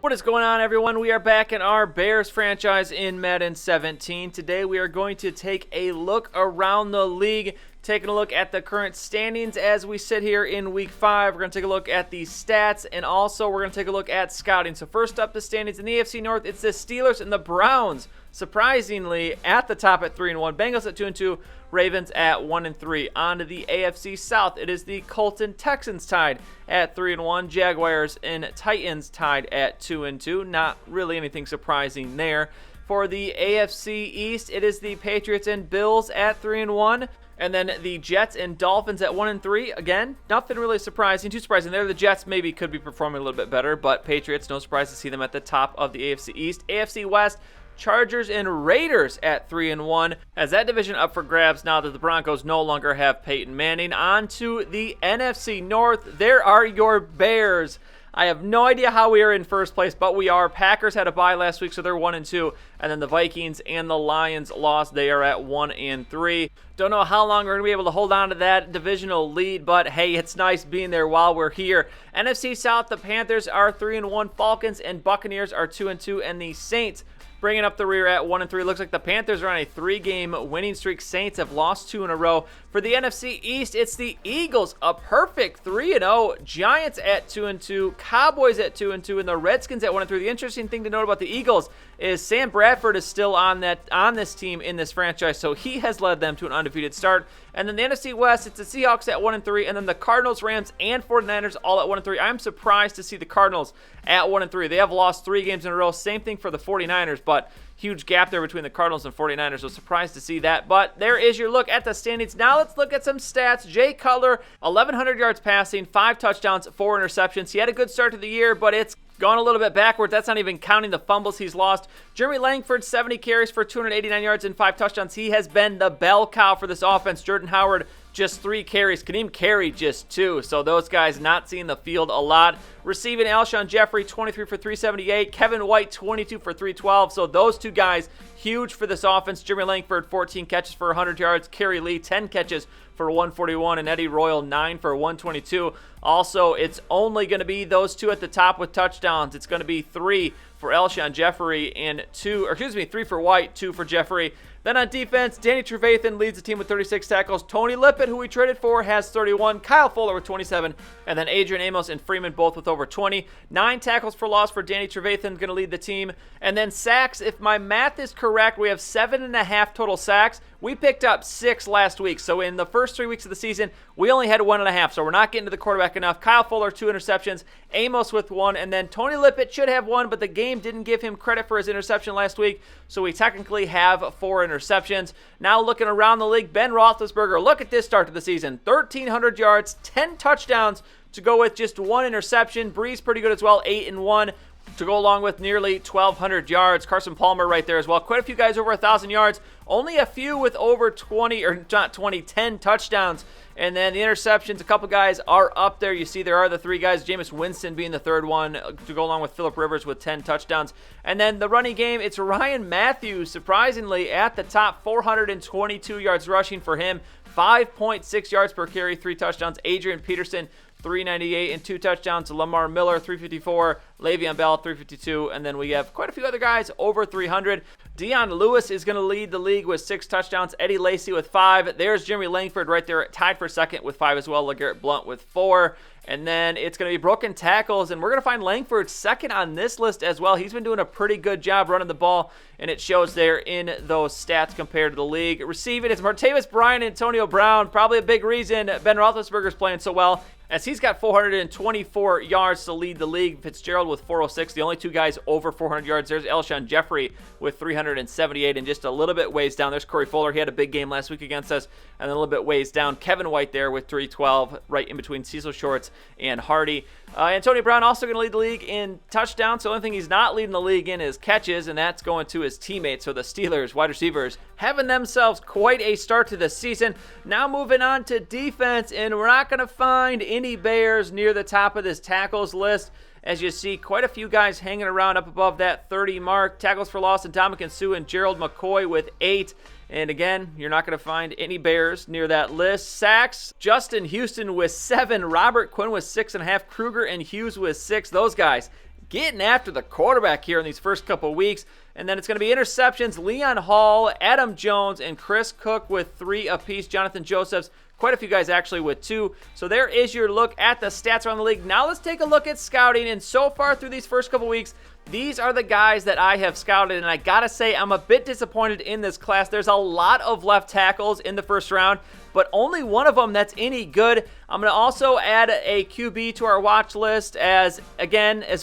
What is going on, everyone? We are back in our Bears franchise in Madden 17. Today we are going to take a look around the league, taking a look at the current standings as we sit here in Week 5. We're going to take a look at the stats, and also we're going to take a look at scouting. So first up, the standings in the AFC North, it's the Steelers and the Browns, surprisingly, at the top at 3-1. Bengals at 2-2. Ravens at 1-3. On to the AFC South. It is the Colts and Texans tied at 3-1. Jaguars and Titans tied at 2-2. Not really anything surprising there. For the AFC East, it is the Patriots and Bills at 3-1. And then the Jets and Dolphins at 1-3. Again, nothing really surprising. Too surprising there. The Jets maybe could be performing a little bit better, but Patriots, no surprise to see them at the top of the AFC East. AFC West, Chargers and Raiders at 3-1. As that division up for grabs now that the Broncos no longer have Peyton Manning. On to the NFC North. There are your Bears. I have no idea how we are in first place, but we are. Packers had a bye last week, so they're 1-2. And then the Vikings and the Lions lost. They are at 1-3. Don't know how long we're going to be able to hold on to that divisional lead, but hey, it's nice being there while we're here. NFC South, the Panthers are 3-1. Falcons and Buccaneers are 2-2. And the Saints bringing up the rear at 1-3. Looks like the Panthers are on a 3-game winning streak. Saints have lost 2 in a row. For the NFC East, it's the Eagles, a perfect 3-0. Giants at 2-2. Cowboys at 2-2. And the Redskins at 1-3. The interesting thing to note about the Eagles is Sam Bradford is still on this team in this franchise, so he has led them to an undefeated start. And then the NFC West, it's the Seahawks at 1-3, and then the Cardinals, Rams, and 49ers all at 1-3. I'm surprised to see the Cardinals at 1-3. They have lost 3 games in a row. Same thing for the 49ers, but huge gap there between the Cardinals and 49ers. So surprised to see that. But there is your look at the standings. Now let's look at some stats. Jay Cutler, 1,100 yards passing, 5 touchdowns, 4 interceptions. He had a good start to the year, but it's gone a little bit backwards. That's not even counting the fumbles he's lost. Jeremy Langford, 70 carries for 289 yards and 5 touchdowns. He has been the bell cow for this offense. Jordan Howard, just 3 carries. Kadeem Carey, just 2. So those guys not seeing the field a lot. Receiving, Alshon Jeffrey, 23 for 378. Kevin White, 22 for 312. So those 2 guys, huge for this offense. Jeremy Langford, 14 catches for 100 yards. Kerry Lee, 10 catches for 141. And Eddie Royal, 9 for 122. Also, it's only going to be those 2 at the top with touchdowns. It's going to be 3 for Alshon Jeffrey and 3 for White, 2 for Jeffrey. Then on defense, Danny Trevathan leads the team with 36 tackles. Tony Lippett, who we traded for, has 31. Kyle Fuller with 27. And then Adrian Amos and Freeman both with over 20. 9 tackles for loss for Danny Trevathan, going to lead the team. And then sacks, if my math is correct, we have 7.5 total sacks. We picked up 6 last week. So in the first 3 weeks of the season, we only had 1.5. So we're not getting to the quarterback enough. Kyle Fuller, 2 interceptions. Amos with 1. And then Tony Lippett should have 1, but the game didn't give him credit for his interception last week. So we technically have 4 interceptions. Now looking around the league, Ben Roethlisberger, look at this start to the season. 1,300 yards, 10 touchdowns to go with just 1 interception. Breeze pretty good as well, 8-1. To go along with nearly 1,200 yards. Carson Palmer right there as well. Quite a few guys over 1,000 yards. Only a few with over 20, or not 20, 10 touchdowns. And then the interceptions, a couple guys are up there. You see there are the 3 guys, Jameis Winston being the 3rd one, to go along with Phillip Rivers with 10 touchdowns. And then the running game, it's Ryan Matthews, surprisingly, at the top, 422 yards rushing for him. 5.6 yards per carry, 3 touchdowns. Adrian Peterson, 398 and 2 touchdowns. Lamar Miller, 354. Le'Veon Bell, 352. And then we have quite a few other guys over 300. Deion Lewis is going to lead the league with 6 touchdowns. Eddie Lacy with 5. There's Jeremy Langford right there, tied for second with 5 as well. LeGarrette Blount with 4. And then it's going to be broken tackles, and we're going to find Langford second on this list as well. He's been doing a pretty good job running the ball, and it shows there in those stats compared to the league. Receiving, it's Martavis Bryant and Antonio Brown. Probably a big reason Ben Roethlisberger's playing so well, as he's got 424 yards to lead the league. Fitzgerald with 406. The only 2 guys over 400 yards. There's Alshon Jeffrey with 378, and just a little bit ways down. There's Corey Fuller. He had a big game last week against us, and then a little bit ways down. Kevin White there with 312, right in between Cecil Shorts and Hardy. Antonio Brown also going to lead the league in touchdowns. The only thing he's not leading the league in is catches, and that's going to his teammates. So the Steelers, wide receivers, having themselves quite a start to the season. Now moving on to defense, and we're not going to find any Bears near the top of this tackles list. As you see, quite a few guys hanging around up above that 30 mark. Tackles for loss, and Ndamukong Suh and Gerald McCoy with 8. And again, you're not going to find any Bears near that list. Sacks, Justin Houston with 7. Robert Quinn with 6.5. Kruger and Hughes with 6. Those guys getting after the quarterback here in these first couple weeks. And then it's going to be interceptions, Leon Hall, Adam Jones, and Chris Cook with 3 apiece. Jonathan Josephs, quite a few guys actually with 2. So there is your look at the stats around the league. Now let's take a look at scouting. And so far through these first couple weeks, these are the guys that I have scouted, and I gotta say I'm a bit disappointed in this class. There's a lot of left tackles in the first round, but only one of them that's any good. I'm going to also add a QB to our watch list as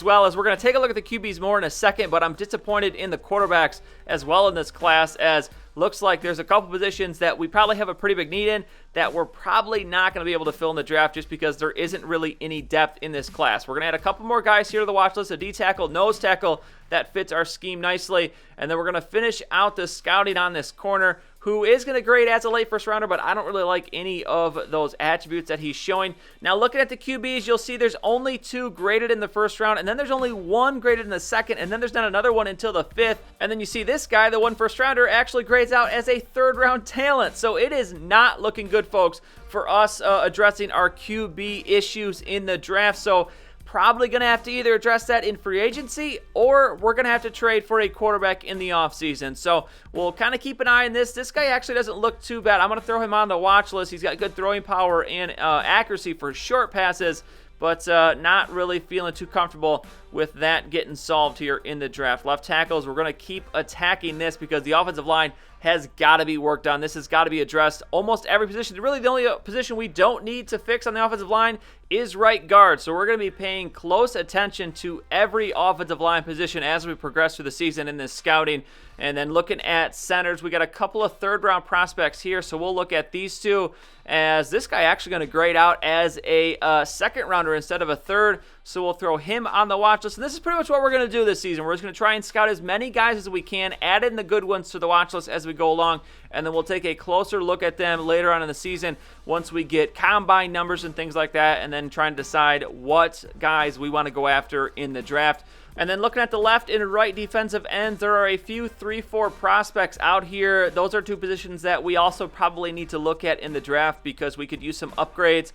well as we're going to take a look at the QBs more in a second, but I'm disappointed in the quarterbacks as well in this class, as looks like there's a couple positions that we probably have a pretty big need in that we're probably not going to be able to fill in the draft just because there isn't really any depth in this class. We're going to add a couple more guys here to the watch list, a D tackle, nose tackle that fits our scheme nicely, and then we're going to finish out the scouting on this corner, who is going to grade as a late first rounder, but I don't really like any of those attributes that he's showing. Now, looking at the QBs, you'll see there's only 2 graded in the first round, and then there's only 1 graded in the second, and then there's not another one until the 5th. And then you see this guy, the 1 first rounder, actually grades out as a 3rd round talent. So it is not looking good, folks, for us addressing our QB issues in the draft. So probably going to have to either address that in free agency or we're going to have to trade for a quarterback in the offseason. So we'll kind of keep an eye on this. This guy actually doesn't look too bad. I'm going to throw him on the watch list. He's got good throwing power and accuracy for short passes, but not really feeling too comfortable with that getting solved here in the draft. Left tackles, we're going to keep attacking this because the offensive line has got to be worked on. This has got to be addressed. Almost every position. Really, the only position we don't need to fix on the offensive line is right guard. So we're going to be paying close attention to every offensive line position as we progress through the season in this scouting. And then looking at centers, we got a couple of 3rd round prospects here. So we'll look at these 2, as this guy actually going to grade out as a 2nd rounder instead of a 3rd. So we'll throw him on the watch list. And this is pretty much what we're going to do this season. We're just going to try and scout as many guys as we can, add in the good ones to the watch list as we go along, and then we'll take a closer look at them later on in the season once we get combine numbers and things like that, and then try and decide what guys we want to go after in the draft. And then looking at the left and right defensive ends, there are a few 3-4 prospects out here. Those are 2 positions that we also probably need to look at in the draft because we could use some upgrades.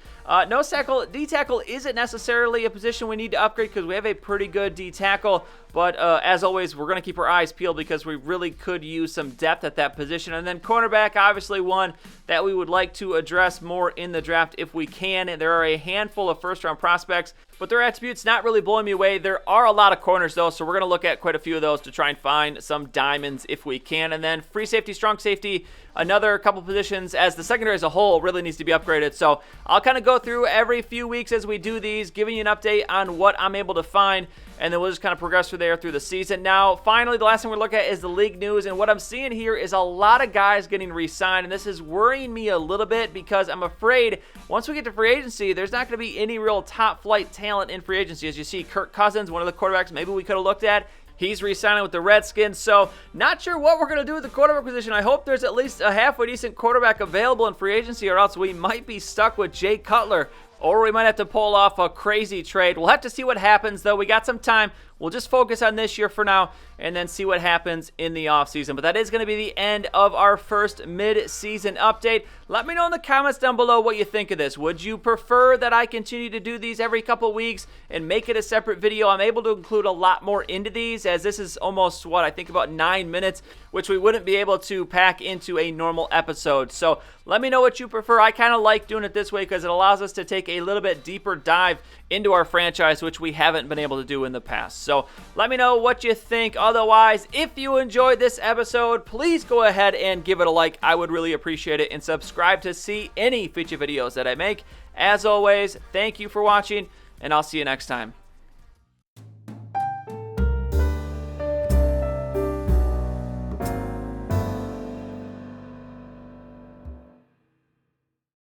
Nose tackle, D tackle isn't necessarily a position we need to upgrade because we have a pretty good D tackle. But as always, we're going to keep our eyes peeled because we really could use some depth at that position. And then cornerback, obviously one that we would like to address more in the draft if we can. And there are a handful of first-round prospects, but their attributes not really blowing me away. There are a lot of corners, though, so we're going to look at quite a few of those to try and find some diamonds if we can. And then free safety, strong safety, another couple positions as the secondary as a whole really needs to be upgraded. So I'll kind of go through every few weeks as we do these, giving you an update on what I'm able to find, and then we'll just kind of progress through there through the season. Now, finally, the last thing we look at is the league news, and what I'm seeing here is a lot of guys getting re-signed, and this is worrying me a little bit because I'm afraid once we get to free agency, there's not going to be any real top-flight talent in free agency. As you see, Kirk Cousins, one of the quarterbacks maybe we could have looked at, he's re-signing with the Redskins, so not sure what we're going to do with the quarterback position. I hope there's at least a halfway decent quarterback available in free agency, or else we might be stuck with Jay Cutler, or we might have to pull off a crazy trade. We'll have to see what happens, though. We got some time. We'll just focus on this year for now and then see what happens in the offseason. But that is going to be the end of our first mid-season update. Let me know in the comments down below what you think of this. Would you prefer that I continue to do these every couple weeks and make it a separate video? I'm able to include a lot more into these, as this is almost, I think about 9 minutes, which we wouldn't be able to pack into a normal episode. So let me know what you prefer. I kind of like doing it this way because it allows us to take a little bit deeper dive into our franchise, which we haven't been able to do in the past. So let me know what you think. Otherwise, if you enjoyed this episode, please go ahead and give it a like. I would really appreciate it. And subscribe to see any future videos that I make. As always, thank you for watching, and I'll see you next time.